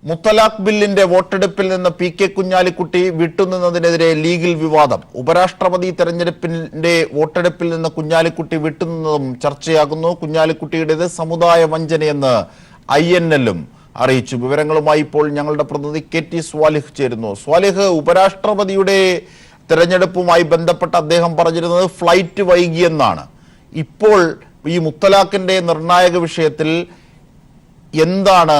മുത്തലാഖ് ബില്ലിന്റെ വോട്ടെടുപ്പിൽ നിന്ന് പി.കെ. കുഞ്ഞാലിക്കുട്ടി വിട്ടുനിന്നതിനെതിരെ ലീഗിൽ വിവാദം. ഉപരാഷ്ട്രപതി തെരഞ്ഞെടുപ്പിന്റെ വോട്ടെടുപ്പിൽ നിന്ന് കുഞ്ഞാലിക്കുട്ടി വിട്ടുനിന്നതും ചർച്ചയാകുന്നു. കുഞ്ഞാലിക്കുട്ടിയുടേത് സമുദായ വഞ്ചനയെന്ന് INL-ഉം അറിയിച്ചു. വിവരങ്ങളുമായി ഇപ്പോൾ ഞങ്ങളുടെ പ്രതിനിധി KT സ്വാലിഹ് ചേരുന്നു. സ്വാലിഹ്, ഉപരാഷ്ട്രപതിയുടെ തെരഞ്ഞെടുപ്പുമായി ബന്ധപ്പെട്ട് അദ്ദേഹം പറഞ്ഞിരുന്നത് ഫ്ലൈറ്റ് വൈകിയെന്നാണ്. ഇപ്പോൾ ഈ മുത്തലാഖിന്റെ നിർണായക വിഷയത്തിൽ എന്താണ്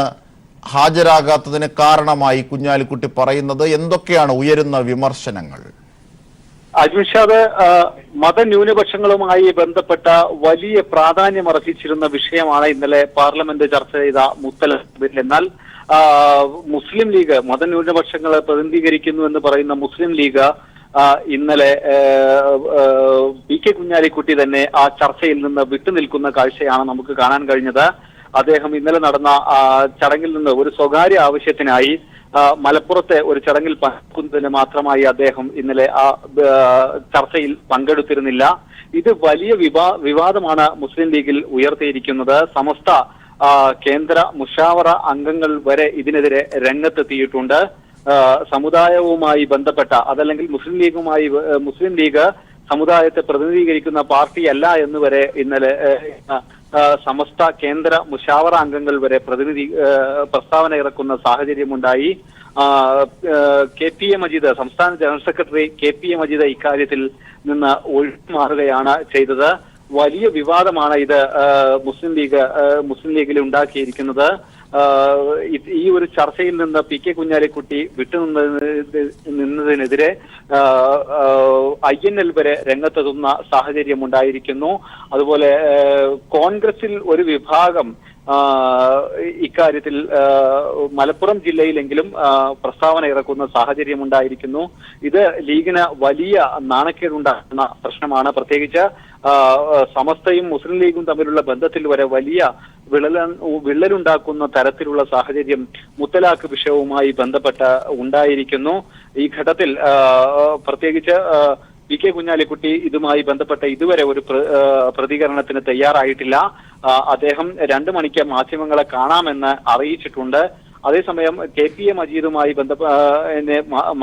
ഹാജരാകാത്തതിന് കാരണമായി കുഞ്ഞാലിക്കുട്ടി പറയുന്നത്? എന്തൊക്കെയാണ് ഉയരുന്ന വിമർശനങ്ങൾ? അജ്മിഷാദ്, മതന്യൂനപക്ഷങ്ങളുമായി ബന്ധപ്പെട്ട വലിയ പ്രാധാന്യമർഹിച്ചിരുന്ന വിഷയമാണ് ഇന്നലെ പാർലമെന്റ് ചർച്ച ചെയ്ത മുത്തലാഖ് ബിൽ. എന്നാൽ മുസ്ലിം ലീഗ് മതന്യൂനപക്ഷങ്ങളെ പ്രതിനിധീകരിക്കുന്നു എന്ന് പറയുന്ന മുസ്ലിം ലീഗ് ഇന്നലെ പി.കെ. കുഞ്ഞാലിക്കുട്ടി തന്നെ ആ ചർച്ചയിൽ നിന്ന് വിട്ടുനിൽക്കുന്ന കാഴ്ചയാണ് നമുക്ക് കാണാൻ കഴിഞ്ഞത്. അദ്ദേഹം ഇന്നലെ നടന്ന ചടങ്ങിൽ നിന്ന് ഒരു സ്വകാര്യ ആവശ്യത്തിനായി മലപ്പുറത്തെ ഒരു ചടങ്ങിൽ പങ്കെടുക്കുന്നതിന് മാത്രമായി അദ്ദേഹം ഇന്നലെ ആ ചർച്ചയിൽ പങ്കെടുത്തിരുന്നില്ല. ഇത് വലിയ വിവാദമാണ് മുസ്ലിം ലീഗിൽ ഉയർത്തിയിരിക്കുന്നത്. സമസ്ത കേന്ദ്ര മുഷാവറ അംഗങ്ങൾ വരെ ഇതിനെതിരെ രംഗത്തെത്തിയിട്ടുണ്ട്. സമുദായവുമായി ബന്ധപ്പെട്ട അതല്ലെങ്കിൽ മുസ്ലിം ലീഗ് സമുദായത്തെ പ്രതിനിധീകരിക്കുന്ന പാർട്ടിയല്ല എന്ന് വരെ ഇന്നലെ സമസ്ത കേന്ദ്ര മുഷാവറ അംഗങ്ങൾ വരെ പ്രസ്താവന ഇറക്കുന്ന സാഹചര്യമുണ്ടായി. KPA മജീദ്, സംസ്ഥാന ജനറൽ സെക്രട്ടറി KPA മജീദ് ഇക്കാര്യത്തിൽ നിന്ന് ഒഴിമാറുകയാണ് ചെയ്തത്. വലിയ വിവാദമാണ് ഇത് മുസ്ലിം ലീഗിൽ ഉണ്ടാക്കിയിരിക്കുന്നത്. ഈ ഒരു ചർച്ചയിൽ നിന്ന് പി.കെ. കുഞ്ഞാലിക്കുട്ടി വിട്ടുനിന്നതിനെതിരെ INL വരെ രംഗത്തെത്തുന്ന സാഹചര്യം ഉണ്ടായിരിക്കുന്നു. അതുപോലെ കോൺഗ്രസിൽ ഒരു വിഭാഗം ഇക്കാര്യത്തിൽ മലപ്പുറം ജില്ലയിലെങ്കിലും പ്രസ്താവന ഇറക്കുന്ന സാഹചര്യം ഉണ്ടായിരിക്കുന്നു. ഇത് ലീഗിന് വലിയ നാണക്കേടുണ്ടാക്കുന്ന പ്രശ്നമാണ്. പ്രത്യേകിച്ച് സമസ്തയും മുസ്ലിം ലീഗും തമ്മിലുള്ള ബന്ധത്തിൽ വരെ വലിയ വിള്ളലുണ്ടാക്കുന്ന തരത്തിലുള്ള സാഹചര്യം മുത്തലാഖ് വിഷയവുമായി ബന്ധപ്പെട്ട് ഉണ്ടായിരിക്കുന്നു. ഈ ഘട്ടത്തിൽ പ്രത്യേകിച്ച് പി.കെ. കുഞ്ഞാലിക്കുട്ടി ഇതുമായി ബന്ധപ്പെട്ട ഇതുവരെ ഒരു പ്രതികരണത്തിന് തയ്യാറായിട്ടില്ല. അദ്ദേഹം 2 മണിക്ക് മാധ്യമങ്ങളെ കാണാമെന്ന് അറിയിച്ചിട്ടുണ്ട്. അതേസമയം KPA മജീദുമായി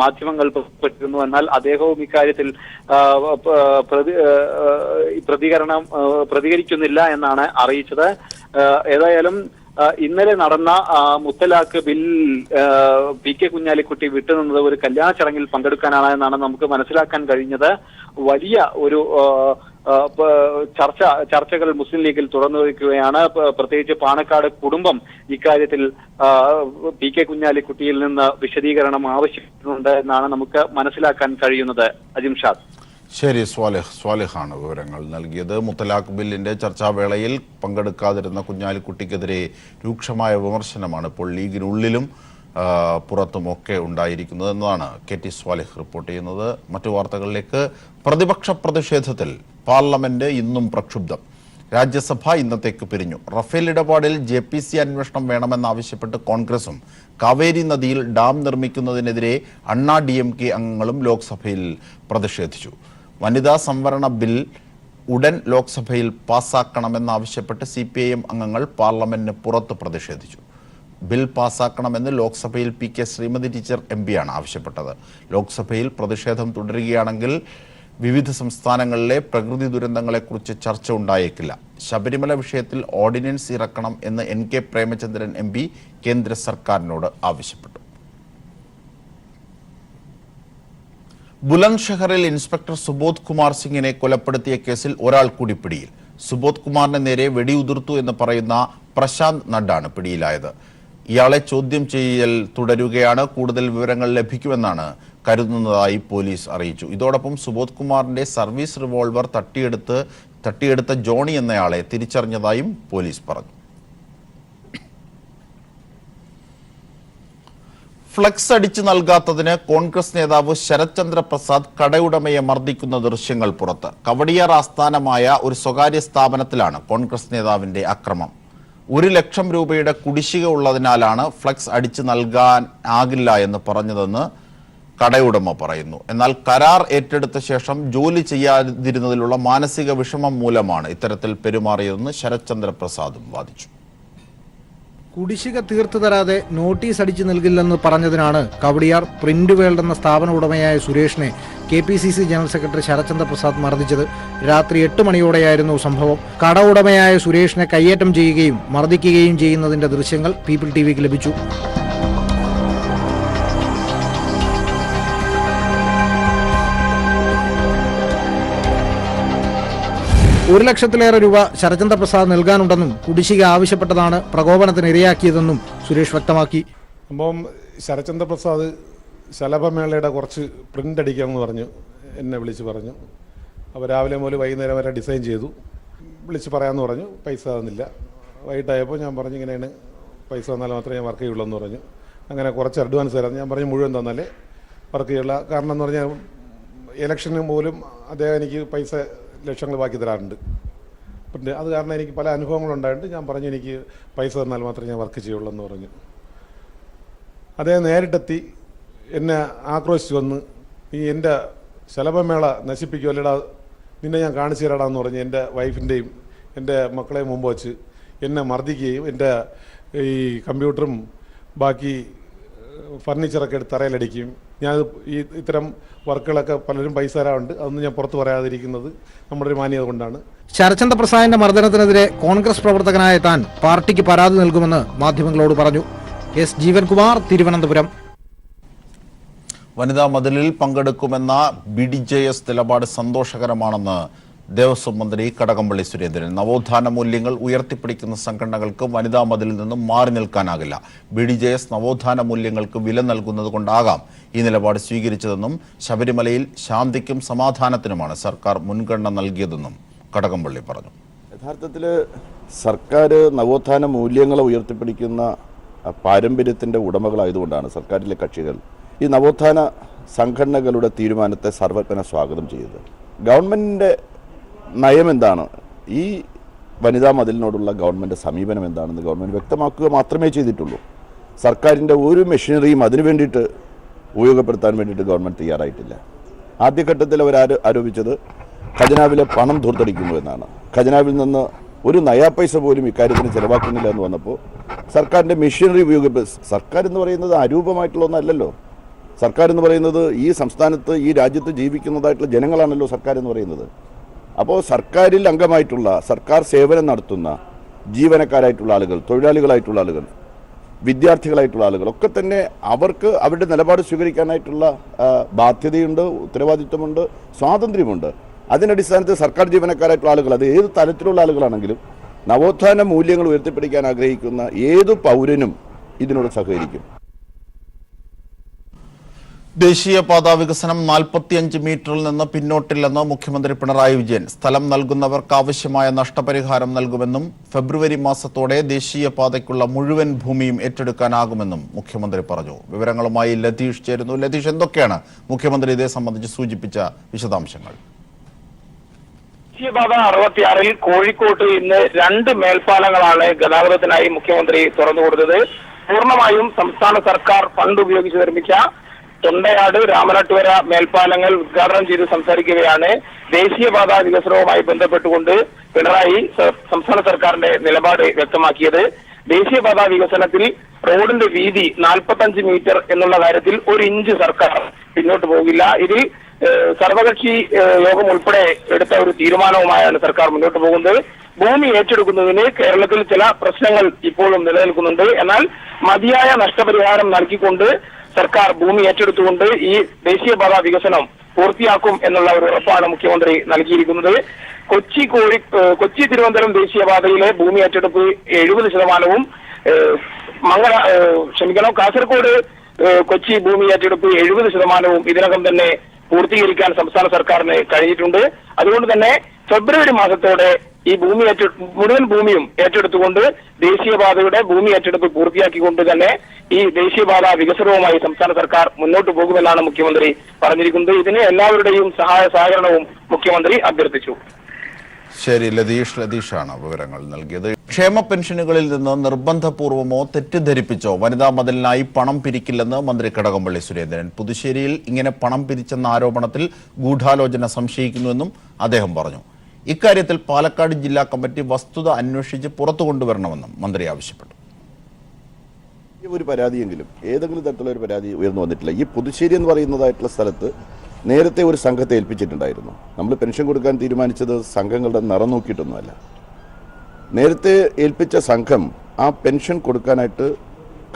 മാധ്യമങ്ങൾ ബന്ധപ്പെട്ടിരുന്നു. എന്നാൽ അദ്ദേഹവും ഇക്കാര്യത്തിൽ പ്രതികരിക്കുന്നില്ല എന്നാണ് അറിയിച്ചത്. ഏതായാലും ഇന്നലെ നടന്ന മുത്തലാഖ് ബിൽ പി.കെ. കുഞ്ഞാലിക്കുട്ടി വിട്ടുനിന്നത് ഒരു കല്യാണ ചടങ്ങിൽ പങ്കെടുക്കാനാണ് എന്നാണ് നമുക്ക് മനസ്സിലാക്കാൻ കഴിഞ്ഞത്. വലിയ ഒരു ചർച്ചകൾ മുസ്ലിം ലീഗിൽ തുറന്നു വയ്ക്കുകയാണ്. പ്രത്യേകിച്ച് പാണക്കാട് കുടുംബം ഇക്കാര്യത്തിൽ പി.കെ. കുഞ്ഞാലിക്കുട്ടിയിൽ നിന്ന് വിശദീകരണം ആവശ്യപ്പെടുന്നുണ്ട് എന്നാണ് നമുക്ക് മനസ്സിലാക്കാൻ കഴിയുന്നത്. അജിംഷാദ്, ശരി, സ്വാലിഹാണ് വിവരങ്ങൾ നൽകിയത്. മുത്തലാഖ് ബില്ലിന്റെ ചർച്ചാവേളയിൽ പങ്കെടുക്കാതിരുന്ന കുഞ്ഞാലിക്കുട്ടിക്കെതിരെ രൂക്ഷമായ വിമർശനമാണ് ഇപ്പോൾ ലീഗിനുള്ളിലും പുറത്തുമൊക്കെ ഉണ്ടായിരിക്കുന്നത് എന്നതാണ് KT സ്വാലിഹ് റിപ്പോർട്ട് ചെയ്യുന്നത്. മറ്റു വാർത്തകളിലേക്ക്. പ്രതിപക്ഷ പ്രതിഷേധത്തിൽ പാർലമെന്റ് ഇന്നും പ്രക്ഷുബ്ധം. രാജ്യസഭ ഇന്നത്തേക്ക് പിരിഞ്ഞു. റഫേൽ ഇടപാടിൽ JPC അന്വേഷണം വേണമെന്നാവശ്യപ്പെട്ട് കോൺഗ്രസും കാവേരി നദിയിൽ ഡാം നിർമ്മിക്കുന്നതിനെതിരെ അണ്ണാ DMK അംഗങ്ങളും ലോക്സഭയിൽ പ്രതിഷേധിച്ചു. വനിതാ സംവരണ ബിൽ ഉടൻ ലോക്സഭയിൽ പാസാക്കണമെന്നാവശ്യപ്പെട്ട് CPIM അംഗങ്ങൾ പാർലമെന്റിന് പുറത്ത് പ്രതിഷേധിച്ചു. ബിൽ പാസാക്കണമെന്ന് ലോക്സഭയിൽ PK ശ്രീമതി ടീച്ചർ MP-യാണ് ആവശ്യപ്പെട്ടത്. ലോക്സഭയിൽ പ്രതിഷേധം തുടരുകയാണെങ്കിൽ വിവിധ സംസ്ഥാനങ്ങളിലെ പ്രകൃതി ദുരന്തങ്ങളെക്കുറിച്ച് ചർച്ച ഉണ്ടായേക്കില്ല. ശബരിമല വിഷയത്തിൽ ഓർഡിനൻസ് ഇറക്കണം എന്ന് NK പ്രേമചന്ദ്രൻ MP കേന്ദ്ര സർക്കാരിനോട് ആവശ്യപ്പെട്ടു. ബുലന്ദ്ഷഹറിൽ ഇൻസ്പെക്ടർ സുബോധ് കുമാർ സിംഗിനെ കൊലപ്പെടുത്തിയ കേസിൽ ഒരാൾ കൂടി പിടിയിൽ. സുബോധ് കുമാറിന് നേരെ വെടിയുതിർത്തു എന്ന് പറയുന്ന പ്രശാന്ത് നഡ്ഡാണ് പിടിയിലായത്. ഇയാളെ ചോദ്യം ചെയ്യൽ തുടരുകയാണ്. കൂടുതൽ വിവരങ്ങൾ ലഭിക്കുമെന്നാണ് കരുതുന്നതായി പോലീസ് അറിയിച്ചു. ഇതോടൊപ്പം സുബോധ് കുമാറിന്റെ സർവീസ് റിവോൾവർ തട്ടിയെടുത്ത ജോണി എന്നയാളെ തിരിച്ചറിഞ്ഞതായും പോലീസ് പറഞ്ഞു. ഫ്ലക്സ് അടിച്ചു നൽകാത്തതിന് കോൺഗ്രസ് നേതാവ് ശരത് ചന്ദ്ര പ്രസാദ് കടയുടമയെ മർദ്ദിക്കുന്ന ദൃശ്യങ്ങൾ പുറത്ത്. കവടിയാർ ആസ്ഥാനമായ ഒരു സ്വകാര്യ സ്ഥാപനത്തിലാണ് കോൺഗ്രസ് നേതാവിന്റെ അക്രമം. 1 ലക്ഷം രൂപയുടെ കുടിശ്ശിക ഉള്ളതിനാലാണ് ഫ്ലക്സ് അടിച്ചു നൽകാനാകില്ല എന്ന് പറഞ്ഞതെന്ന് കടയുടമ പറയുന്നു. എന്നാൽ കരാർ ഏറ്റെടുത്ത ശേഷം ജോലി ചെയ്യാതിരുന്നതിലുള്ള മാനസിക വിഷമം മൂലമാണ് ഇത്തരത്തിൽ പെരുമാറിയതെന്ന് ശരത് ചന്ദ്ര പ്രസാദും വാദിച്ചു. കുടിശ്ശിക തീർത്തു തരാതെ നോട്ടീസ് അടിച്ചു നൽകില്ലെന്ന് പറഞ്ഞതിനാണ് കവടിയാർ പ്രിന്റ് വേൾഡ് എന്ന സ്ഥാപന ഉടമയായ സുരേഷിനെ KPCC general secretary Sarathchandra Prasad മർദ്ദിച്ചത്. രാത്രി 8 മണിയോടെയായിരുന്നു സംഭവം. കട ഉടമയായ സുരേഷിനെ കയ്യേറ്റം ചെയ്യുകയും മർദ്ദിക്കുകയും ചെയ്യുന്നതിന്റെ ദൃശ്യങ്ങൾ പീപ്പിൾ TVക്ക് ലഭിച്ചു. ഒരു ലക്ഷത്തിലേറെ രൂപ ശരത്ചന്ദ്ര പ്രസാദ് നൽകാനുണ്ടെന്നും കുടിശ്ശിക ആവശ്യപ്പെട്ടതാണ് പ്രകോപനത്തിന് ഇരയാക്കിയതെന്നും സുരേഷ് വ്യക്തമാക്കി. അപ്പം ശരത്ചന്ദ്ര പ്രസാദ് ശലഭമേളയുടെ കുറച്ച് പ്രിൻ്റ് അടിക്കാമെന്ന് പറഞ്ഞു, എന്നെ വിളിച്ച് പറഞ്ഞു. അപ്പോൾ രാവിലെ മുതൽ വൈകുന്നേരം വരെ ഡിസൈൻ ചെയ്തു. വിളിച്ച് പറയാമെന്ന് പറഞ്ഞു. പൈസ തന്നില്ല. വൈകിട്ടായപ്പോൾ ഞാൻ പറഞ്ഞു ഇങ്ങനെയാണ്, പൈസ തന്നാൽ മാത്രമേ ഞാൻ വർക്ക് ചെയ്യുള്ളൂ എന്ന് പറഞ്ഞു. അങ്ങനെ കുറച്ച് അഡ്വാൻസ് തരാം. ഞാൻ പറഞ്ഞു മുഴുവൻ തന്നാലേ വർക്ക് ചെയ്യുള്ളൂ. കാരണം എന്ന് പറഞ്ഞാൽ ഇലക്ഷന് പോലും അദ്ദേഹം എനിക്ക് പൈസ ലക്ഷങ്ങൾ ബാക്കി തരാറുണ്ട്. പിന്നെ അത് കാരണം എനിക്ക് പല അനുഭവങ്ങളുണ്ടായിട്ട് ഞാൻ പറഞ്ഞു എനിക്ക് പൈസ തന്നാൽ മാത്രമേ ഞാൻ വർക്ക് ചെയ്യുള്ളൂ എന്ന് പറഞ്ഞു. അദ്ദേഹം നേരിട്ടെത്തി എന്നെ ആക്രോശിച്ച് വന്ന് നീ എൻ്റെ ശലഭമേള നശിപ്പിക്കുമല്ലടാ, നിന്നെ ഞാൻ കാണിച്ചു തരാടാ എന്ന് പറഞ്ഞ് എൻ്റെ വൈഫിൻ്റെയും എൻ്റെ മക്കളെയും മുമ്പ് വെച്ച് എന്നെ മർദ്ദിക്കുകയും എൻ്റെ ഈ കമ്പ്യൂട്ടറും ബാക്കി ഫർണിച്ചറൊക്കെ എടുത്ത് തറയിലടിക്കുകയും ഞാൻ ഇത്തരം വർക്കുകളൊക്കെ പലരും പൈസ തരാറുണ്ട്, അതൊന്നും ഞാൻ പുറത്ത് പറയാതിരിക്കുന്നത് നമ്മുടെ ഒരു മാന്യത കൊണ്ടാണ്. ശരത്ചന്ദ്ര പ്രസാദിന്റെ മർദ്ദനത്തിനെതിരെ കോൺഗ്രസ് പ്രവർത്തകനായ താൻ പാർട്ടിക്ക് പരാതി നൽകുമെന്ന് മാധ്യമങ്ങളോട് പറഞ്ഞു. S. ജീവൻകുമാർ, തിരുവനന്തപുരം. വനിതാ മതിലിൽ പങ്കെടുക്കുമെന്ന BDJS നിലപാട് സന്തോഷകരമാണെന്ന് ദേവസ്വം മന്ത്രി കടകംപള്ളി സുരേന്ദ്രൻ. നവോത്ഥാന മൂല്യങ്ങൾ ഉയർത്തിപ്പിടിക്കുന്ന സംഘടനകൾക്ക് വനിതാ മതിലിൽ നിന്നും മാറി നിൽക്കാനാകില്ല. BDJS നവോത്ഥാന മൂല്യങ്ങൾക്ക് വില നൽകുന്നത് കൊണ്ടാകാം ഈ നിലപാട് സ്വീകരിച്ചതെന്നും ശബരിമലയിൽ ശാന്തിക്കും സമാധാനത്തിനുമാണ് സർക്കാർ മുൻഗണന നൽകിയതെന്നും കടകംപള്ളി പറഞ്ഞു. യഥാർത്ഥത്തിൽ സർക്കാർ നവോത്ഥാന മൂല്യങ്ങളെ ഉയർത്തിപ്പിടിക്കുന്ന പാരമ്പര്യത്തിൻ്റെ ഉടമകളായതുകൊണ്ടാണ് സർക്കാരിലെ കക്ഷികൾ ഈ നവോത്ഥാന സംഘടനകളുടെ തീരുമാനത്തെ സർവജ്ഞ സ്വാഗതം ചെയ്തത്. ഗവൺമെൻറ്റിൻ്റെ നയം എന്താണ്, ഈ വനിതാ മതിലിനോടുള്ള ഗവൺമെൻറ് സമീപനം എന്താണെന്ന് ഗവൺമെൻറ് വ്യക്തമാക്കുക മാത്രമേ ചെയ്തിട്ടുള്ളൂ. സർക്കാരിൻ്റെ ഒരു മെഷീനറിയും അതിനു വേണ്ടിയിട്ട് ഉപയോഗപ്പെടുത്താൻ വേണ്ടിയിട്ട് ഗവൺമെൻറ് തയ്യാറായിട്ടില്ല. ആദ്യഘട്ടത്തിൽ അവർ ആരോപിച്ചത് ഖജനാവിലെ പണം ധൂർത്തടിക്കുന്നു എന്നാണ്. ഖജനാവിൽ നിന്ന് ഒരു നയാ പൈസ പോലും ഇക്കാര്യത്തിന് ചിലവാക്കുന്നില്ല എന്ന് വന്നപ്പോൾ സർക്കാരിൻ്റെ മെഷീനറി സർക്കാർ എന്ന് പറയുന്നത് അരൂപമായിട്ടുള്ള ഒന്നല്ലല്ലോ. സർക്കാർ എന്ന് പറയുന്നത് ഈ സംസ്ഥാനത്ത് ഈ രാജ്യത്ത് ജീവിക്കുന്നതായിട്ടുള്ള ജനങ്ങളാണല്ലോ സർക്കാർ എന്ന് പറയുന്നത്. അപ്പോൾ സർക്കാരിൽ അംഗമായിട്ടുള്ള സർക്കാർ സേവനം നടത്തുന്ന ജീവനക്കാരായിട്ടുള്ള ആളുകൾ, തൊഴിലാളികളായിട്ടുള്ള ആളുകൾ, വിദ്യാർത്ഥികളായിട്ടുള്ള ആളുകൾ ഒക്കെ തന്നെ അവർക്ക് അവരുടെ നിലപാട് സ്വീകരിക്കാനായിട്ടുള്ള ബാധ്യതയുണ്ട്, ഉത്തരവാദിത്വമുണ്ട്, സ്വാതന്ത്ര്യമുണ്ട്. അതിനടിസ്ഥാനത്തിൽ സർക്കാർ ജീവനക്കാരായിട്ടുള്ള ആളുകൾ, അത് ഏത് തലത്തിലുള്ള ആളുകളാണെങ്കിലും നവോത്ഥാന മൂല്യങ്ങൾ ഉയർത്തിപ്പിടിക്കാൻ ആഗ്രഹിക്കുന്ന ഏതു പൗരനും ഇതിനോട് സഹകരിക്കും. ദേശീയപാതാ വികസനം 45 മീറ്ററിൽ നിന്ന് പിന്നോട്ടില്ലെന്ന് മുഖ്യമന്ത്രി പിണറായി വിജയൻ. സ്ഥലം നൽകുന്നവർക്ക് ആവശ്യമായ നഷ്ടപരിഹാരം നൽകുമെന്നും ഫെബ്രുവരി മാസത്തോടെ ദേശീയപാതയ്ക്കുള്ള മുഴുവൻ ഭൂമിയും ഏറ്റെടുക്കാനാകുമെന്നും മുഖ്യമന്ത്രി പറഞ്ഞു. വിവരങ്ങളുമായി ലതീഷ് ചേരുന്നു. ലതീഷ്, എന്തൊക്കെയാണ് മുഖ്യമന്ത്രി ഇതേ സംബന്ധിച്ച് സൂചിപ്പിച്ച വിശദാംശങ്ങൾ? ദേശീയപാത 66 കോഴിക്കോട്ട് ഇന്ന് 2 മേൽപ്പാലങ്ങളാണ് ഗതാഗതത്തിനായി മുഖ്യമന്ത്രി തുറന്നുകൊടുത്തത്. പൂർണ്ണമായും സംസ്ഥാന സർക്കാർ ഫണ്ട് ഉപയോഗിച്ച് നിർമ്മിച്ച തൊണ്ടയാട്, രാമനാട്ടുകര മേൽപ്പാലങ്ങൾ ഉദ്ഘാടനം ചെയ്ത് സംസാരിക്കുകയാണ് ദേശീയപാത വികസനവുമായി ബന്ധപ്പെട്ടുകൊണ്ട് പിണറായി സംസ്ഥാന സർക്കാരിന്റെ നിലപാട് വ്യക്തമാക്കിയത്. ദേശീയപാത വികസനത്തിൽ റോഡിന്റെ വീതി 45 മീറ്റർ എന്നുള്ള കാര്യത്തിൽ 1 ഇഞ്ച് സർക്കാർ പിന്നോട്ട് പോകില്ല. ഇതിൽ സർവകക്ഷി യോഗം ഉൾപ്പെടെ എടുത്ത ഒരു തീരുമാനവുമായാണ് സർക്കാർ മുന്നോട്ട് പോകുന്നത്. ഭൂമി ഏറ്റെടുക്കുന്നതിന് കേരളത്തിൽ ചില പ്രശ്നങ്ങൾ ഇപ്പോഴും നിലനിൽക്കുന്നുണ്ട്. എന്നാൽ മതിയായ നഷ്ടപരിഹാരം നൽകിക്കൊണ്ട് സർക്കാർ ഭൂമി ഏറ്റെടുത്തുകൊണ്ട് ഈ ദേശീയപാത വികസനം പൂർത്തിയാക്കും എന്നുള്ള ഒരു ഉറപ്പാണ് മുഖ്യമന്ത്രി നൽകിയിരിക്കുന്നത്. കൊച്ചി തിരുവനന്തപുരം ദേശീയപാതയിലെ ഭൂമി ഏറ്റെടുപ്പ് 70%, കാസർഗോഡ് കൊച്ചി ഭൂമി ഏറ്റെടുപ്പ് 70% ഇതിനകം തന്നെ പൂർത്തീകരിക്കാൻ സംസ്ഥാന സർക്കാരിന് കഴിഞ്ഞിട്ടുണ്ട്. അതുകൊണ്ട് തന്നെ ഫെബ്രുവരി മാസത്തോടെ ഈ മുഴുവൻ ഭൂമിയും ഏറ്റെടുത്തുകൊണ്ട് ദേശീയപാതയുടെ ഭൂമി ഏറ്റെടുപ്പ് പൂർത്തിയാക്കിക്കൊണ്ട് തന്നെ ഈ ദേശീയപാത വികസനവുമായി സംസ്ഥാന സർക്കാർ മുന്നോട്ട് പോകുമെന്നാണ് മുഖ്യമന്ത്രി പറഞ്ഞിരിക്കുന്നത്. ഇതിന് എല്ലാവരുടെയും സഹകരണവും മുഖ്യമന്ത്രി അഭ്യർത്ഥിച്ചു. ശരി, ലതീഷാണ് വിവരങ്ങൾ നൽകിയത്. ക്ഷേമ പെൻഷനുകളിൽ നിന്ന് നിർബന്ധപൂർവമോ തെറ്റിദ്ധരിപ്പിച്ചോ വനിതാ മതിലിനായി പണം പിരിക്കില്ലെന്ന് മന്ത്രി കടകംപള്ളി സുരേന്ദ്രൻ. പുതുശ്ശേരിയിൽ ഇങ്ങനെ പണം പിരിച്ചെന്ന ആരോപണത്തിൽ ഗൂഢാലോചന സംശയിക്കുന്നുവെന്നും അദ്ദേഹം പറഞ്ഞു. ഇക്കാര്യത്തിൽ പാലക്കാട് ജില്ലാ കമ്മിറ്റി വസ്തുത അന്വേഷിച്ച് പുറത്തു കൊണ്ടുവരണമെന്നും മന്ത്രി ആവശ്യപ്പെട്ടു. ഒരു പരാതിയെങ്കിലും ഏതെങ്കിലും തരത്തിലുള്ള ഒരു പരാതി ഉയർന്നു വന്നിട്ടില്ല. ഈ പുതുശ്ശേരി എന്ന് പറയുന്നതായിട്ടുള്ള സ്ഥലത്ത് നേരത്തെ ഒരു സംഘത്തെ ഏൽപ്പിച്ചിട്ടുണ്ടായിരുന്നു. നമ്മൾ പെൻഷൻ കൊടുക്കാൻ തീരുമാനിച്ചത് സംഘങ്ങളുടെ നിറം നോക്കിയിട്ടൊന്നുമല്ല. നേരത്തെ ഏൽപ്പിച്ച സംഘം ആ പെൻഷൻ കൊടുക്കാനായിട്ട്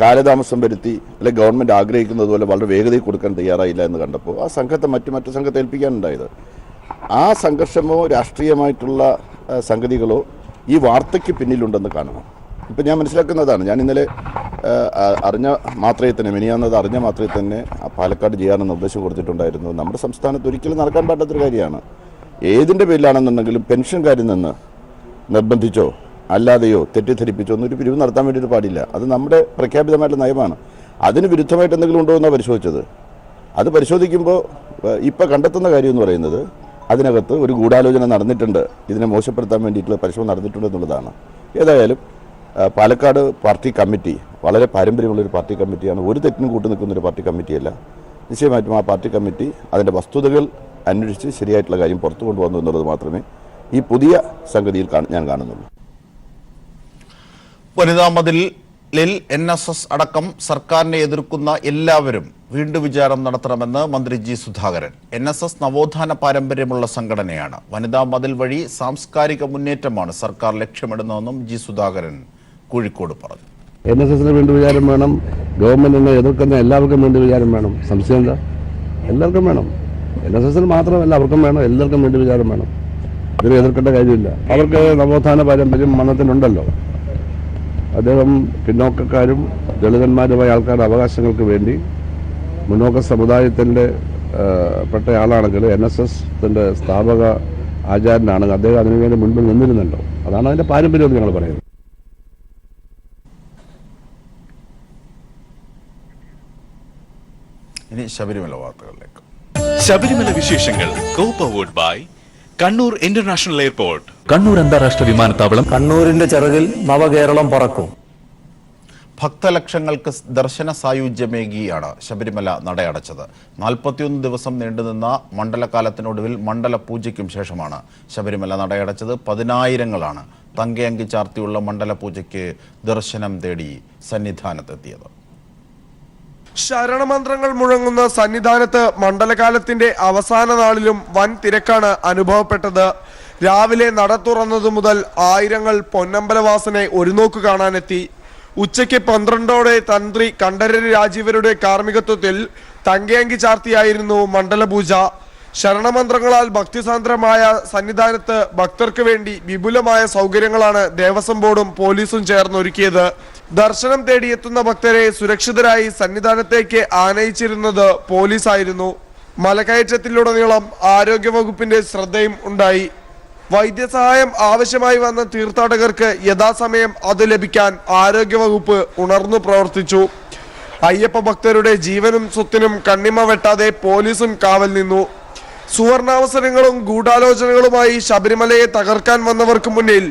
കാലതാമസം വരുത്തി, അല്ലെങ്കിൽ ഗവൺമെൻറ് ആഗ്രഹിക്കുന്നത് പോലെ വളരെ വേഗതയിൽ കൊടുക്കാൻ തയ്യാറായില്ല എന്ന് കണ്ടപ്പോൾ ആ സംഘത്തെ മറ്റു സംഘത്തെ ഏൽപ്പിക്കാനുണ്ടായത്. ആ സംഘർഷമോ രാഷ്ട്രീയമായിട്ടുള്ള സംഗതികളോ ഈ വാർത്തയ്ക്ക് പിന്നിലുണ്ടെന്ന് കാണണം. ഇപ്പം ഞാൻ മനസ്സിലാക്കുന്നതാണ്. ഞാൻ ഇന്നലെ മിനിയാന്നത് അറിഞ്ഞ മാത്രമേ തന്നെ പാലക്കാട് ചെയ്യാൻ നിർദ്ദേശം കൊടുത്തിട്ടുണ്ടായിരുന്നു. നമ്മുടെ സംസ്ഥാനത്ത് ഒരിക്കലും നടക്കാൻ പറ്റാത്തൊരു കാര്യമാണ്. ഏതിൻ്റെ പേരിലാണെന്നുണ്ടെങ്കിലും പെൻഷൻകാരിൽ നിന്ന് നിർബന്ധിച്ചോ അല്ലാതെയോ തെറ്റിദ്ധരിപ്പിച്ചോ ഒന്നും ഒരു പിരിവ് നടത്താൻ വേണ്ടിയിട്ട് പാടില്ല. അത് നമ്മുടെ പ്രഖ്യാപിതമായിട്ടുള്ള നയമാണ്. അതിന് വിരുദ്ധമായിട്ട് എന്തെങ്കിലും ഉണ്ടോ എന്നാണ് പരിശോധിച്ചത്. അത് പരിശോധിക്കുമ്പോൾ ഇപ്പം കണ്ടെത്തുന്ന കാര്യം എന്ന് പറയുന്നത് അതിനകത്ത് ഒരു ഗൂഢാലോചന നടന്നിട്ടുണ്ട്, ഇതിനെ മോശപ്പെടുത്താൻ വേണ്ടിയിട്ടുള്ള പരിശ്രമം നടന്നിട്ടുണ്ട് എന്നുള്ളതാണ്. ഏതായാലും പാലക്കാട് പാർട്ടി കമ്മിറ്റി വളരെ പാരമ്പര്യമുള്ളൊരു പാർട്ടി കമ്മിറ്റിയാണ്. ഒരു തെറ്റിനും കൂട്ടു നിൽക്കുന്നൊരു പാർട്ടി കമ്മിറ്റിയല്ല. നിശ്ചയമായിട്ടും ആ പാർട്ടി കമ്മിറ്റി അതിൻ്റെ വസ്തുതകൾ അന്വേഷിച്ച് ശരിയായിട്ടുള്ള കാര്യം പുറത്തു കൊണ്ടുവന്നു എന്നുള്ളത് മാത്രമേ ഈ പുതിയ സംഗതിയിൽ ഞാൻ കാണുന്നുള്ളൂ. വനിതാ മതിലിൽ NSS അടക്കം സർക്കാരിനെ എതിർക്കുന്ന എല്ലാവരും വീണ്ടും വിചാരം നടത്തണമെന്ന് മന്ത്രി ജി സുധാകരൻ. NSS നവോത്ഥാന പാരമ്പര്യമുള്ള സംഘടനയാണ്. വനിതാ മതിൽ വഴി സാംസ്കാരിക മുന്നേറ്റമാണ് സർക്കാർ ലക്ഷ്യമിടുന്നതെന്നും ജി സുധാകരൻ കോഴിക്കോട് പറഞ്ഞു. NSSന് വേണ്ടി വിചാരം വേണം, ഗവൺമെന്റിനെ എതിർക്കുന്ന എല്ലാവർക്കും വേണ്ടി വിചാരം വേണം. സംശയം എന്താ? എല്ലാവർക്കും വേണം. NSSന് മാത്രമല്ല, അവർക്കും വേണം, എല്ലാവർക്കും വേണ്ടി വിചാരം വേണം. ഇതിനെ എതിർക്കേണ്ട കാര്യമില്ല. അവർക്ക് നവോത്ഥാന പാരമ്പര്യം മന്നത്തിനുണ്ടല്ലോ. അദ്ദേഹം പിന്നോക്കക്കാരും ദളിതന്മാരുമായ ആൾക്കാരുടെ അവകാശങ്ങൾക്ക് വേണ്ടി മുന്നോക്ക സമുദായത്തിൻ്റെ പെട്ട ആളാണെങ്കിൽ NSSന്റെ സ്ഥാപക ആചാര്യനാണെങ്കിൽ അദ്ദേഹം അതിനുവേണ്ടി മുൻപിൽ നിന്നിരുന്നല്ലോ. അതാണ് അതിൻ്റെ പാരമ്പര്യം എന്ന് ഞങ്ങൾ പറയുന്നത്. ഇനി ശബരിമല വാർത്തകളിലേക്ക്. ശബരിമല വിശേഷങ്ങൾ co powered by Kannur international airport. Kannur അന്താരാഷ്ട്ര വിമാനത്താവളം. കണ്ണൂരിന്റെ ചിറകിൽ നവകേരളം പറക്കും. ഭക്തലക്ഷങ്ങൾക്ക് ദർശന സായുജ്യമേകിയാണ് ശബരിമല നടയടച്ചത്. 41 ദിവസം നീണ്ടുനിന്ന മണ്ഡലകാലത്തിനൊടുവിൽ മണ്ഡല പൂജയ്ക്കും ശേഷമാണ് ശബരിമല നടയടച്ചത്. 10,000ങ്ങളാണ് തങ്കയങ്കി ചാർത്തിയുള്ള മണ്ഡല പൂജയ്ക്ക് ദർശനം തേടി സന്നിധാനത്തെത്തിയത്. ശരണമന്ത്രങ്ങൾ മുഴങ്ങുന്ന സന്നിധാനത്ത് മണ്ഡലകാലത്തിന്റെ അവസാന നാളിലും വൻ തിരക്കാണ് അനുഭവപ്പെട്ടത്. രാവിലെ നട തുറന്നതു മുതൽ ആയിരങ്ങൾ പൊന്നമ്പലവാസനെ ഒരു നോക്ക് കാണാനെത്തി. ഉച്ചയ്ക്ക് 12ഓടെ തന്ത്രി കണ്ഠരര് രാജീവരുടെ കാർമ്മികത്വത്തിൽ തങ്കയങ്കി ചാർത്തിയായിരുന്നു മണ്ഡലപൂജ. ശരണമന്ത്രങ്ങളാൽ ഭക്തിസാന്ദ്രമായ സന്നിധാനത്ത് ഭക്തർക്ക് വേണ്ടി വിപുലമായ സൗകര്യങ്ങളാണ് ദേവസ്വം ബോർഡും പോലീസും ചേർന്നൊരുക്കിയത്. ദർശനം തേടിയെത്തുന്ന ഭക്തരെ സുരക്ഷിതരായി സന്നിധാനത്തേക്ക് ആനയിച്ചിരുന്നത് പോലീസായിരുന്നു. മലകയറ്റത്തിലുടനീളം ആരോഗ്യവകുപ്പിന്റെ ശ്രദ്ധയും ഉണ്ടായി. വൈദ്യസഹായം ആവശ്യമായി വന്ന തീർത്ഥാടകർക്ക് യഥാസമയം അത് ലഭിക്കാൻ ആരോഗ്യവകുപ്പ് ഉണർന്നു പ്രവർത്തിച്ചു. അയ്യപ്പ ഭക്തരുടെ ജീവനും സ്വത്തിനും കണ്ണിമ വെട്ടാതെ പോലീസും കാവൽ നിന്നു. സുവർണാവസരങ്ങളും ഗൂഢാലോചനകളുമായി ശബരിമലയെ തകർക്കാൻ വന്നവർക്ക് മുന്നിൽ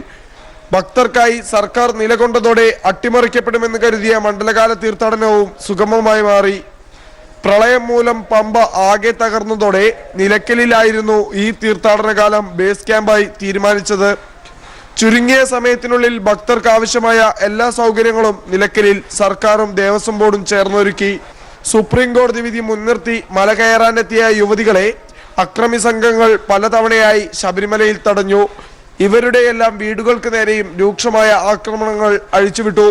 ഭക്തർക്കായി സർക്കാർ നിലകൊണ്ടതോടെ അട്ടിമറിക്കപ്പെടുമെന്ന് കരുതിയ മണ്ഡലകാല തീർത്ഥാടനവും സുഗമമായി മാറി. പ്രളയം മൂലം പമ്പ ആകെ തകർന്നതോടെ നിലയ്ക്കലിലായിരുന്നു ഈ തീർത്ഥാടന കാലം ബേസ് ക്യാമ്പായി തീരുമാനിച്ചത്. ചുരുങ്ങിയ സമയത്തിനുള്ളിൽ ഭക്തർക്ക് ആവശ്യമായ എല്ലാ സൗകര്യങ്ങളും നിലയ്ക്കലിൽ സർക്കാരും ദേവസ്വം ബോർഡും ചേർന്നൊരുക്കി. സുപ്രീം കോടതി വിധി മുൻനിർത്തി മല കയറാനെത്തിയ യുവതികളെ അക്രമി സംഘങ്ങൾ പലതവണയായി ശബരിമലയിൽ തടഞ്ഞു. ഇവരുടെയെല്ലാം വീടുകൾക്ക് നേരെയും രൂക്ഷമായ ആക്രമണങ്ങൾ അഴിച്ചുവിട്ടു.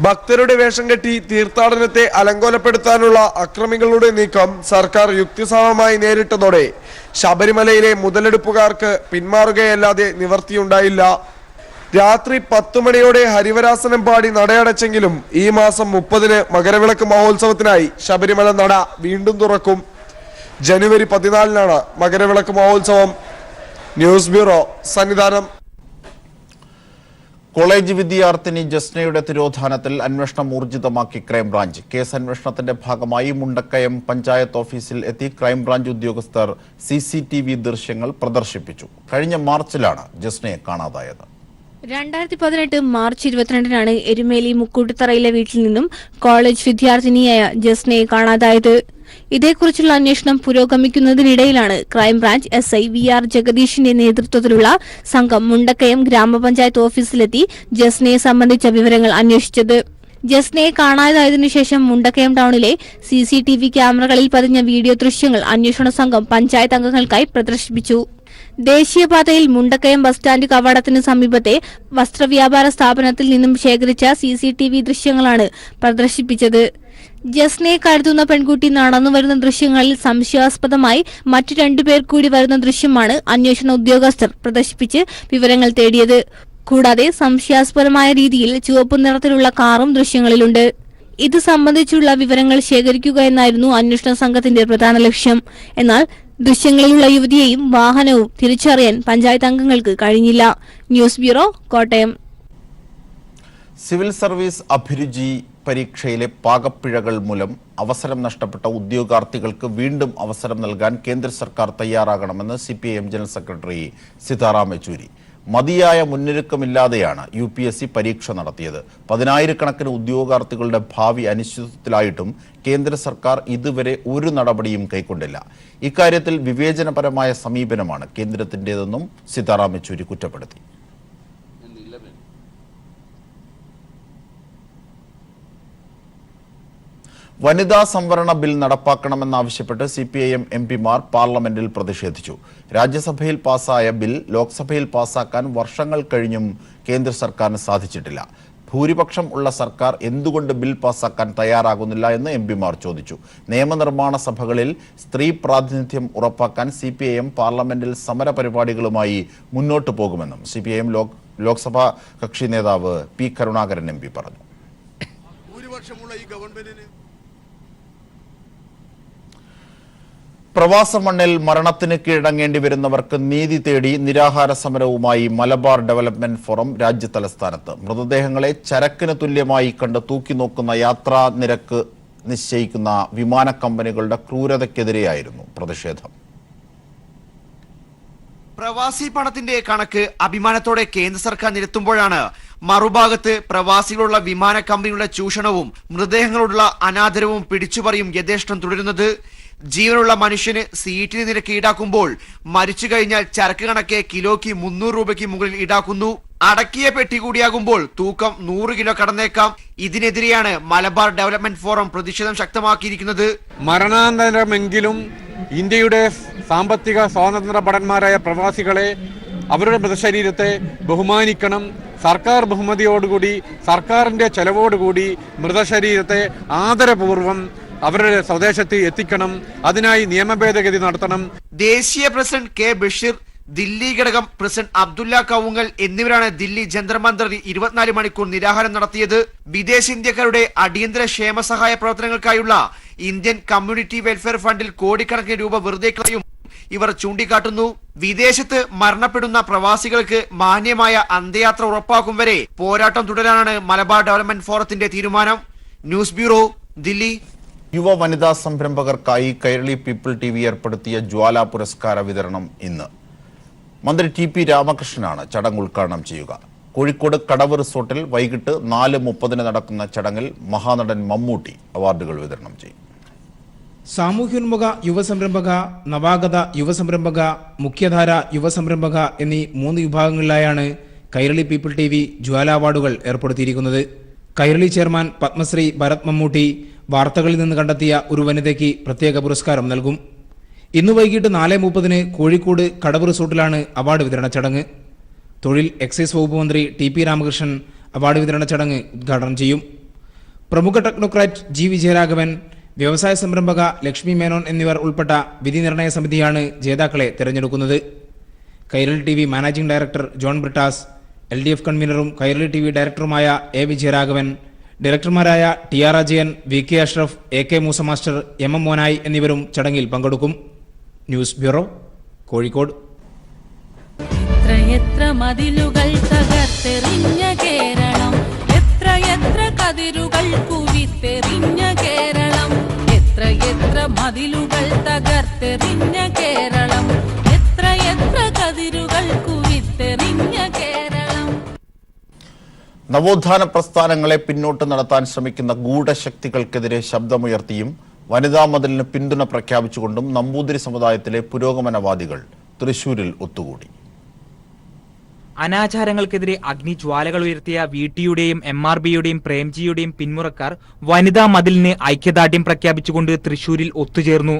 ഭക്തരുടെ വേഷം കെട്ടി തീർത്ഥാടനത്തെ അലങ്കോലപ്പെടുത്താനുള്ള അക്രമികളുടെ നീക്കം സർക്കാർ യുക്തിസഹമായി നേരിട്ടതോടെ ശബരിമലയിലെ മുതലെടുപ്പുകാർക്ക് പിന്മാറുകയല്ലാതെ നിവർത്തിയുണ്ടായില്ല. രാത്രി 10 മണിയോടെ ഹരിവരാസനം പാടി നടയടച്ചെങ്കിലും ഈ മാസം 30-ന് മകരവിളക്ക് മഹോത്സവത്തിനായി ശബരിമല നട വീണ്ടും തുറക്കും. ജനുവരി 14-നാണ് മകരവിളക്ക് മഹോത്സവം. News bureau, Sannidhanam. കോളേജ് വിദ്യാർത്ഥിനി ജസ്നയുടെ തിരോധാനത്തിൽ അന്വേഷണം ഊർജിതമാക്കി ക്രൈംബ്രാഞ്ച്. കേസ് അന്വേഷണത്തിന്റെ ഭാഗമായി മുണ്ടക്കയം പഞ്ചായത്ത് ഓഫീസിൽ എത്തി ക്രൈംബ്രാഞ്ച് ഉദ്യോഗസ്ഥർ CCTV ദൃശ്യങ്ങൾ പ്രദർശിപ്പിച്ചു. കഴിഞ്ഞ മാർച്ചിലാണ് ജസ്നയെ കാണാതായത്. 2018 മാർച്ച് 22-നാണ് എരുമേലി മുക്കൂട്ടുതറയിലെ വീട്ടിൽ നിന്നും കോളേജ് വിദ്യാർത്ഥിനിയായ ജസ്നയെ കാണാതായത്. ഇതേക്കുറിച്ചുള്ള അന്വേഷണം പുരോഗമിക്കുന്നതിനിടയിലാണ് ക്രൈംബ്രാഞ്ച് SI VR ജഗദീഷിന്റെ നേതൃത്വത്തിലുള്ള സംഘം മുണ്ടക്കയം ഗ്രാമപഞ്ചായത്ത് ഓഫീസിലെത്തി ജസ്നയെ സംബന്ധിച്ച വിവരങ്ങൾ അന്വേഷിച്ചത്. ജസ്നയെ കാണാതായതിനു ശേഷം മുണ്ടക്കയം ടൗണിലെ CCTV ക്യാമറകളിൽ പതിഞ്ഞ വീഡിയോ ദൃശ്യങ്ങൾ അന്വേഷണ സംഘം പഞ്ചായത്ത് അംഗങ്ങൾക്കായി പ്രദർശിപ്പിച്ചു. ദേശീയപാതയിൽ മുണ്ടക്കയം ബസ് സ്റ്റാൻഡ് കവാടത്തിന് സമീപത്തെ വസ്ത്രവ്യാപാര സ്ഥാപനത്തിൽ നിന്നും ശേഖരിച്ച CCTV ദൃശ്യങ്ങളാണ് പ്രദർശിപ്പിച്ചത്. ജസ്നയെ കരുതുന്ന പെൺകുട്ടി നടന്നു വരുന്ന ദൃശ്യങ്ങളിൽ സംശയാസ്പദമായി മറ്റു 2 പേർ കൂടി വരുന്ന ദൃശ്യമാണ് അന്വേഷണ ഉദ്യോഗസ്ഥർ പ്രദർശിപ്പിച്ച് വിവരങ്ങൾ തേടിയത്. കൂടാതെ സംശയാസ്പദമായ രീതിയിൽ ചുവപ്പ് നിറത്തിലുള്ള കാറും ദൃശ്യങ്ങളിലുണ്ട്. ഇത് സംബന്ധിച്ചുള്ള വിവരങ്ങൾ ശേഖരിക്കുക എന്നായിരുന്നു അന്വേഷണ സംഘത്തിന്റെ പ്രധാന ലക്ഷ്യം. എന്നാൽ ദൃശ്യങ്ങളിലുള്ള യുവതിയെയും വാഹനവും തിരിച്ചറിയാൻ പഞ്ചായത്ത് അംഗങ്ങൾക്ക് കഴിഞ്ഞില്ല. News bureau, Kottayam. Civil service അഭിരുചി പരീക്ഷയിലെ പാകപ്പിഴകൾ മൂലം അവസരം നഷ്ടപ്പെട്ട ഉദ്യോഗാർത്ഥികൾക്ക് വീണ്ടും അവസരം നൽകാൻ കേന്ദ്ര സർക്കാർ തയ്യാറാകണമെന്ന് CPIM general secretary Sitaram Yechury. മതിയായ മുന്നൊരുക്കമില്ലാതെയാണ് UPSC പരീക്ഷ നടത്തിയത്. 10,000-കണക്കിന് ഉദ്യോഗാർത്ഥികളുടെ ഭാവി അനിശ്ചിതത്വത്തിലായിട്ടും കേന്ദ്ര സർക്കാർ ഇതുവരെ ഒരു നടപടിയും കൈക്കൊണ്ടില്ല. ഇക്കാര്യത്തിൽ വിവേചനപരമായ സമീപനമാണ് കേന്ദ്രത്തിൻ്റെതെന്നും സീതാറാം യെച്ചൂരി കുറ്റപ്പെടുത്തി. വനിതാ സംവരണ ബിൽ നടപ്പാക്കണമെന്നാവശ്യപ്പെട്ട് CPIM MPമാർ പാർലമെന്റിൽ പ്രതിഷേധിച്ചു. രാജ്യസഭയിൽ പാസായ ബിൽ ലോക്സഭയിൽ പാസാക്കാൻ വർഷങ്ങൾ കഴിഞ്ഞും കേന്ദ്ര സർക്കാരിന് സാധിച്ചിട്ടില്ല. ഭൂരിപക്ഷം ഉള്ള സർക്കാർ എന്തുകൊണ്ട് ബിൽ പാസാക്കാൻ തയ്യാറാകുന്നില്ല എന്ന് MPമാർ ചോദിച്ചു. നിയമനിർമ്മാണ സഭകളിൽ സ്ത്രീ പ്രാതിനിധ്യം ഉറപ്പാക്കാൻ CPIM പാർലമെന്റിൽ സമരപരിപാടികളുമായി മുന്നോട്ടു പോകുമെന്നും CPIM ലോക്സഭാ കക്ഷി നേതാവ് P. കരുണാകരൻ MP പറഞ്ഞു. പ്രവാസ മണ്ണിൽ മരണത്തിന് കീഴടങ്ങേണ്ടി വരുന്നവർക്ക് നീതി തേടി നിരാഹാര സമരവുമായി മലബാർ ഡെവലപ്മെന്റ് ഫോറം രാജ്യതലസ്ഥാനത്ത്. മൃതദേഹങ്ങളെ ചരക്കിന് തുല്യമായി കണ്ട് തൂക്കിനോക്കുന്ന യാത്രാ നിരക്ക് നിശ്ചയിക്കുന്ന വിമാന കമ്പനികളുടെ ക്രൂരതയ്ക്കെതിരെയായിരുന്നു പ്രതിഷേധം. പ്രവാസി പണത്തിന്റെ കണക്ക് അഭിമാനത്തോടെ കേന്ദ്ര സർക്കാർ നിരത്തുമ്പോഴാണ് മറുഭാഗത്ത് പ്രവാസികളുള്ള വിമാന കമ്പനികളുടെ ചൂഷണവും മൃതദേഹങ്ങളോടുള്ള അനാദരവും പിടിച്ചുപറിയും യഥേഷ്ടം തുടരുന്നത്. ജീവനുള്ള മനുഷ്യന് സീറ്റിന് നിരക്ക് ഈടാക്കുമ്പോൾ മരിച്ചു കഴിഞ്ഞാൽ ചരക്ക് കണക്കെ കിലോയ്ക്ക് 300 രൂപയ്ക്ക് മുകളിൽ ഈടാക്കുന്നു. അടക്കിയ പെട്ടി കൂടിയാകുമ്പോൾ തൂക്കം 100 കിലോ കടന്നേക്കാം. ഇതിനെതിരെയാണ് മലബാർ ഡെവലപ്മെന്റ് ഫോറം പ്രതിഷേധം ശക്തമാക്കിയിരിക്കുന്നത്. മരണാനന്തരമെങ്കിലും ഇന്ത്യയുടെ സാമ്പത്തിക സ്വാതന്ത്ര്യ ഭടന്മാരായ പ്രവാസികളെ, അവരുടെ മൃതശരീരത്തെ ബഹുമാനിക്കണം. സർക്കാർ ബഹുമതിയോടുകൂടി, സർക്കാരിന്റെ ചെലവോടുകൂടി മൃതശരീരത്തെ ആദരപൂർവ്വം അവരുടെ സ്വദേശത്ത് എത്തിക്കണം. അതിനായി നിയമഭേദഗതി നടത്തണം. ദേശീയ പ്രസിഡന്റ് K. ബഷീർ, ദില്ലി ഘടകം പ്രസിഡന്റ് അബ്ദുല്ല കവുങ്ങൽ എന്നിവരാണ് ദില്ലി ജന്തർ മന്ദറിൽ 24 മണിക്കൂർ നിരാഹാരം നടത്തിയത്. വിദേശ ഇന്ത്യക്കാരുടെ അടിയന്തര ക്ഷേമ സഹായ പ്രവർത്തനങ്ങൾക്കായുള്ള ഇന്ത്യൻ കമ്മ്യൂണിറ്റി വെൽഫെയർ ഫണ്ടിൽ കോടിക്കണക്കിന് രൂപ വെറുതെ കളയും ഇവർ ചൂണ്ടിക്കാട്ടുന്നു. വിദേശത്ത് മരണപ്പെടുന്ന പ്രവാസികൾക്ക് മാന്യമായ അന്ത്യയാത്ര ഉറപ്പാക്കും വരെ പോരാട്ടം തുടരാനാണ് മലബാർ ഡെവലപ്മെന്റ് ഫോറത്തിന്റെ തീരുമാനം. News bureau, Delhi. യുവ വനിതാ സംരംഭകർക്കായി കൈരളി പീപ്പിൾ TV ഏർപ്പെടുത്തിയ ജ്വാല പുരസ്കാര വിതരണം ഇന്ന്. മന്ത്രി TP രാമകൃഷ്ണനാണ് ചടങ്ങ് ഉദ്ഘാടനം ചെയ്യുക. കോഴിക്കോട് കടവ് റിസോർട്ടിൽ വൈകിട്ട് 4:30 നടക്കുന്ന ചടങ്ങിൽ മഹാനടൻ മമ്മൂട്ടി അവാർഡുകൾ വിതരണം ചെയ്യും. സാമൂഹ്യോന്മുഖ യുവസംരംഭക, നവാഗത യുവസംരംഭക, മുഖ്യധാര യുവസംരംഭക എന്നീ 3 വിഭാഗങ്ങളിലായാണ് കൈരളി പീപ്പിൾ TV ജ്വാല അവാർഡുകൾ ഏർപ്പെടുത്തിയിരിക്കുന്നത്. കൈരളി ചെയർമാൻ പത്മശ്രീ ഭരത് മമ്മൂട്ടി വാർത്തകളിൽ നിന്ന് കണ്ടെത്തിയ ഒരു വനിതയ്ക്ക് പ്രത്യേക പുരസ്കാരം നൽകും. ഇന്ന് വൈകിട്ട് 4:30 കോഴിക്കോട് കടവ് റിസോർട്ടിലാണ് അവാർഡ് വിതരണ ചടങ്ങ്. തൊഴിൽ എക്സൈസ് വകുപ്പ് മന്ത്രി TP രാമകൃഷ്ണൻ അവാർഡ് വിതരണ ചടങ്ങ് ഉദ്ഘാടനം ചെയ്യും. പ്രമുഖ ടെക്നോക്രാറ്റ് G. വിജയരാഘവൻ, വ്യവസായ സംരംഭക ലക്ഷ്മി മേനോൻ എന്നിവർ ഉൾപ്പെട്ട വിധി നിർണയ സമിതിയാണ് ജേതാക്കളെ തെരഞ്ഞെടുക്കുന്നത്. Kairali TV managing director John Brittas, LDF കൺവീനറും കൈരളി TV ഡയറക്ടറുമായ A. വിജയരാഘവൻ, ഡയറക്ടർമാരായ TR Ajayan, VK Ashraf, AK Moosa master, MM Monayi എന്നിവരും ചടങ്ങിൽ പങ്കെടുക്കും. News bureau, Kozhikode. എത്ര മതിലുകൾ തകർത്തെറിഞ്ഞ കേരളം, എത്ര കതിരുകൾ കുവിത്തെറിഞ്ഞ കേരളം, എത്ര മതിലുകൾ തകർത്തെറിഞ്ഞ കേരളം, എത്ര കതിരുകൾ കുവിത്തെറിഞ്ഞ കേരളം. നവോത്ഥാന പ്രസ്ഥാനങ്ങളെ പിന്നോട്ട് നടത്താൻ ശ്രമിക്കുന്ന ഗൂഢശക്തികൾക്കെതിരെ ശബ്ദമുയർത്തിയും വനിതാ മതിലിന് പിന്തുണ പ്രഖ്യാപിച്ചുകൊണ്ടും നമ്പൂതിരി സമുദായത്തിലെ പുരോഗമനവാദികൾ തൃശൂരിൽ ഒത്തുകൂടി. അനാചാരങ്ങൾക്കെതിരെ അഗ്നിജ്വാലകൾ ഉയർത്തിയ VTയുടെയും MRBയുടെയും പ്രേംജിയുടെയും പിന്മുറക്കാർ വനിതാ മതിലിന് ഐക്യദാർഢ്യം പ്രഖ്യാപിച്ചുകൊണ്ട് തൃശൂരിൽ ഒത്തുചേർന്നു.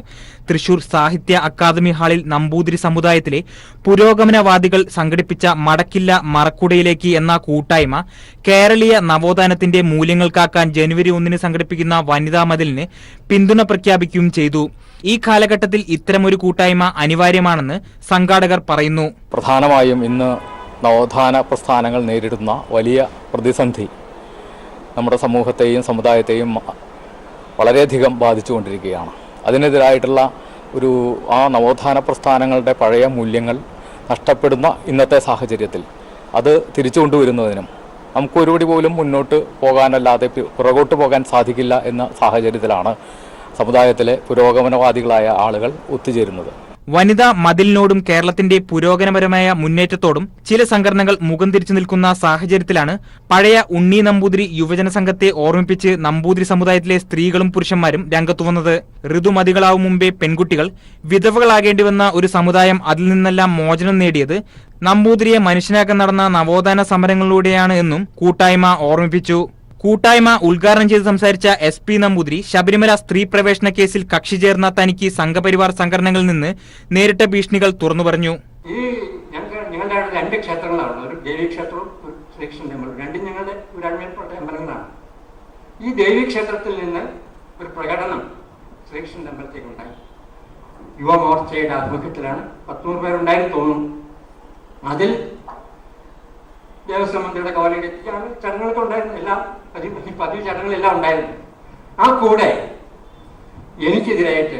തൃശൂർ സാഹിത്യ അക്കാദമി ഹാളിൽ നമ്പൂതിരി സമുദായത്തിലെ പുരോഗമനവാദികൾ സംഘടിപ്പിച്ച മടക്കില്ല മറക്കുടയിലേക്ക് എന്ന കൂട്ടായ്മ കേരളീയ നവോത്ഥാനത്തിന്റെ മൂല്യങ്ങൾ കാക്കാൻ ജനുവരി 1 സംഘടിപ്പിക്കുന്ന വനിതാ മതിലിന് പിന്തുണ പ്രഖ്യാപിക്കുകയും ചെയ്തു. ഈ കാലഘട്ടത്തിൽ ഇത്തരമൊരു കൂട്ടായ്മ അനിവാര്യമാണെന്ന് സംഘാടകർ പറയുന്നു. പ്രധാനമായും ഇന്ന് നവോത്ഥാന പ്രസ്ഥാനങ്ങൾ നേരിടുന്ന വലിയ പ്രതിസന്ധി നമ്മുടെ സമൂഹത്തെയും സമുദായത്തെയും വളരെയധികം ബാധിച്ചുകൊണ്ടിരിക്കുകയാണ്. അതിനെതിരായിട്ടുള്ള ആ നവോത്ഥാന പ്രസ്ഥാനങ്ങളുടെ പഴയ മൂല്യങ്ങൾ നഷ്ടപ്പെടുന്ന ഇന്നത്തെ സാഹചര്യത്തിൽ അത് തിരിച്ചു കൊണ്ടുവരുന്നതിനും നമുക്ക് ഒരുപടി പോലും മുന്നോട്ട് പോകാനല്ലാതെ പുറകോട്ട് പോകാൻ സാധിക്കില്ല എന്ന സാഹചര്യത്തിലാണ് സമുദായത്തിലെ പുരോഗമനവാദികളായ ആളുകൾ ഒത്തുചേരുന്നത്. വനിതാ മതിലിനോടും കേരളത്തിന്റെ പുരോഗമനപരമായ മുന്നേറ്റത്തോടും ചില സംഘടനകൾ മുഖം തിരിച്ചു നിൽക്കുന്ന സാഹചര്യത്തിലാണ് പഴയ ഉണ്ണി നമ്പൂതിരി യുവജന സംഘത്തെ ഓർമ്മിപ്പിച്ച് നമ്പൂതിരി സമുദായത്തിലെ സ്ത്രീകളും പുരുഷന്മാരും രംഗത്തുവന്നത്. ഋതുമതികളാവും മുമ്പേ പെൺകുട്ടികൾ വിധവകളാകേണ്ടി വന്ന ഒരു സമുദായം അതിൽ നിന്നെല്ലാം മോചനം നേടിയത് നമ്പൂതിരിയെ മനുഷ്യനാക്കാൻ നടന്ന നവോത്ഥാന സമരങ്ങളിലൂടെയാണ് എന്നും കൂട്ടായ്മ ഓർമ്മിപ്പിച്ചു. കൂട്ടായ്മ ഉദ്ഘാടനം ചെയ്ത് സംസാരിച്ച SP നമ്പൂതിരി ശബരിമല സ്ത്രീ പ്രവേശന കേസിൽ കക്ഷി ചേർന്ന തനിക്ക് സംഘപരിവാർ സംഘടനകളിൽ നിന്ന് നേരിട്ട ഭീഷണികൾ തുറന്നു പറഞ്ഞു. ഈ ഞങ്ങളുടെ 2 ക്ഷേത്രങ്ങളാണ്, ഒരു ദേവീക്ഷേത്രവും ഒരു ശ്രീകൃഷ്ണ ടെമ്പിളും. രണ്ടും ഞങ്ങളുടെ ഊരാഴ്മയിൽപ്പെട്ട അമ്പലങ്ങളാണ്. ഈ ദേവീക്ഷേത്രത്തിൽ നിന്ന് ഒരു പ്രകടനം ശ്രീകൃഷ്ണ ടെമ്പിളത്തേക്ക് ഉണ്ടായി. യുവമോർച്ചയുടെ ആഭിമുഖ്യത്തിലാണ്. 100 പേരുണ്ടായിരുന്നു തോന്നുന്നു. അതിൽ ദേവസ്വം മന്ത്രിയുടെ കവലയിലെത്തിയാണ് ചടങ്ങുകളൊക്കെ ഉണ്ടായിരുന്നു. എല്ലാം പതിവ് ചടങ്ങുകളെല്ലാം ഉണ്ടായിരുന്നു. ആ കൂടെ എനിക്കെതിരായിട്ട്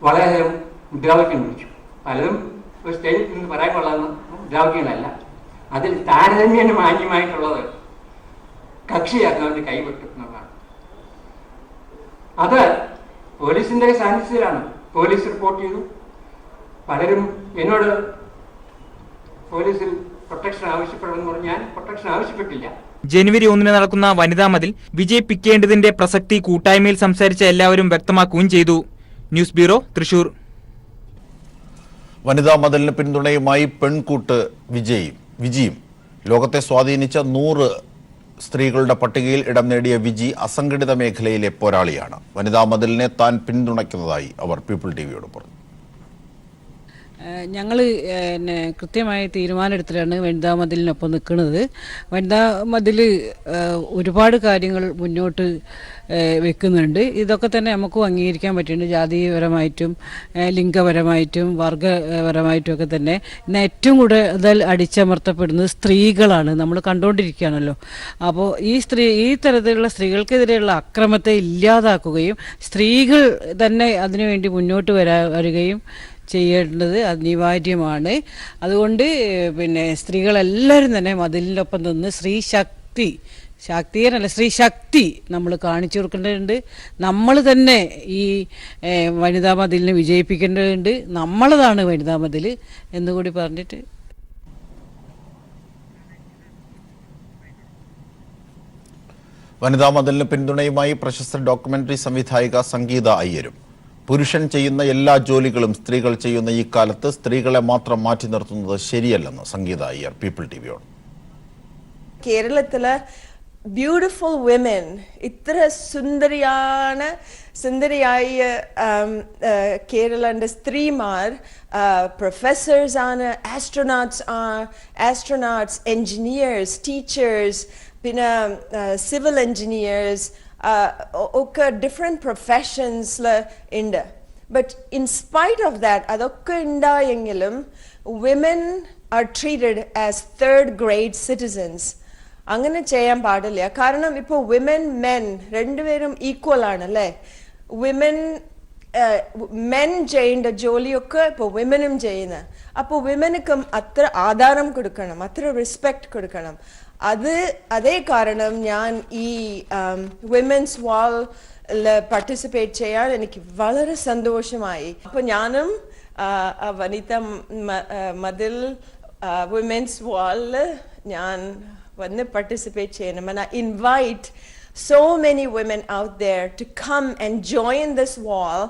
വളരെയധികം മുദ്രാവാക്യം വിളിച്ചു. പലതും ഒരു സ്റ്റേജിൽ നിന്ന് പറയാൻ കൊള്ളാവുന്ന മുദ്രാവാക്യങ്ങളല്ല. അതിൽ താരതമ്യേന മാന്യമായിട്ടുള്ളത് കക്ഷിയാക്കുന്നവരുടെ കൈവിട്ടു എന്നുള്ളതാണ്. അത് പോലീസിന്റെ സാന്നിധ്യത്തിലാണ്. പോലീസ് റിപ്പോർട്ട് ചെയ്തു. പലരും എന്നോട് പോലീസിൽ പ്രൊട്ടക്ഷൻ ആവശ്യപ്പെടുമെന്ന് പറഞ്ഞു. ഞാൻ പ്രൊട്ടക്ഷൻ ആവശ്യപ്പെട്ടില്ല. ജനുവരി 1 നടക്കുന്ന വനിതാ മതിൽ വിജയിപ്പിക്കേണ്ടതിന്റെ പ്രസക്തി കൂട്ടായ്മയിൽ സംസാരിച്ച എല്ലാവരും വ്യക്തമാക്കുകയും ചെയ്തു. News bureau, Thrissur. വനിതാ മതിലിന് പിന്തുണയുമായി പെൺകൂട്ട് വിജിയും ലോകത്തെ സ്വാധീനിച്ച 100 സ്ത്രീകളുടെ പട്ടികയിൽ ഇടം നേടിയ വിജി അസംഘടിത മേഖലയിലെ പോരാളിയാണ്. വനിതാ മതിലിനെ താൻ പിന്തുണയ്ക്കുന്നതായി അവർ പീപ്പിൾ ടിവിയോട് പറഞ്ഞു. ഞങ്ങൾ കൃത്യമായ തീരുമാനമെടുത്തിട്ടാണ് വനിതാ മതിലിനൊപ്പം നിൽക്കുന്നത്. വനിതാ മതിൽ ഒരുപാട് കാര്യങ്ങൾ മുന്നോട്ട് വെക്കുന്നുണ്ട്. ഇതൊക്കെ തന്നെ നമുക്കും അംഗീകരിക്കാൻ പറ്റുന്നുണ്ട്. ജാതീയപരമായിട്ടും ലിംഗപരമായിട്ടും വർഗപരമായിട്ടും ഒക്കെ തന്നെ ഇന്ന് ഏറ്റവും കൂടുതൽ അടിച്ചമർത്തപ്പെടുന്നത് സ്ത്രീകളാണ്. നമ്മൾ കണ്ടുകൊണ്ടിരിക്കുകയാണല്ലോ. അപ്പോൾ ഈ തരത്തിലുള്ള സ്ത്രീകൾക്കെതിരെയുള്ള അക്രമത്തെ ഇല്ലാതാക്കുകയും സ്ത്രീകൾ തന്നെ അതിനുവേണ്ടി മുന്നോട്ട് വരികയും ചെയ്യേണ്ടത് അനിവാര്യമാണ്. അതുകൊണ്ട് സ്ത്രീകളെല്ലാവരും തന്നെ മതിലിനൊപ്പം നിന്ന് സ്ത്രീ ശക്തി നമ്മൾ കാണിച്ചു കൊടുക്കേണ്ടതുണ്ട്. നമ്മൾ തന്നെ ഈ വനിതാ മതിലിനെ വിജയിപ്പിക്കേണ്ടതുണ്ട്. നമ്മളതാണ് വനിതാ മതിൽ എന്നുകൂടി പറഞ്ഞിട്ട് വനിതാ മതിലിന് പിന്തുണയുമായി പ്രശസ്ത ഡോക്യുമെന്ററി സംവിധായിക സംഗീത അയ്യരും. പുരുഷൻ ചെയ്യുന്ന എല്ലാ ജോലികളും സ്ത്രീകൾ ചെയ്യുന്ന ഈ കാലത്ത് സ്ത്രീകളെ മാത്രം മാറ്റി നിർത്തുന്നത് ശരിയല്ലെന്ന് സംഗീത അയ്യർ പീപ്പിൾ ടിവിയോട്. കേരളത്തിലെ ബ്യൂട്ടിഫുൾ വിമൻ, ഇത്ര സുന്ദരിയായ കേരളന്റെ സ്ത്രീമാർ പ്രൊഫസേഴ്സ് ആണ്, ആസ്ട്രോനോട്ട്സ്, എഞ്ചിനീയേഴ്സ്, ടീച്ചേഴ്സ്, പിന്നെ സിവിൽ എഞ്ചിനീയേഴ്സ് ഒക്കെ ഡിഫറെൻറ്റ് പ്രൊഫഷൻസിൽ ഉണ്ട്. But in spite of that അതൊക്കെ ഉണ്ടായെങ്കിലും women are treated as third grade citizens. അങ്ങനെ ചെയ്യാൻ പാടില്ല. കാരണം ഇപ്പോൾ വിമൻ മെൻ രണ്ടുപേരും ഈക്വൽ ആണല്ലേ. മെൻ ചെയ്യേണ്ട ജോലിയൊക്കെ ഇപ്പോൾ വിമനും ചെയ്യുന്നത്. അപ്പോൾ വിമനുക്കും അത്ര ആധാരം കൊടുക്കണം, അത്ര റെസ്പെക്ട് കൊടുക്കണം. അതേ കാരണം ഞാൻ ഈ വിമൻസ് വാളിൽ പാർട്ടിസിപ്പേറ്റ് ചെയ്യാൻ എനിക്ക് വളരെ സന്തോഷമായി. അപ്പോൾ ഞാനും വനിതാ മതിൽ വിമൻസ് വാളിൽ ഞാൻ വന്ന് പാർട്ടിസിപ്പേറ്റ് ചെയ്യണം. And I invite so many women out there to come and join this wall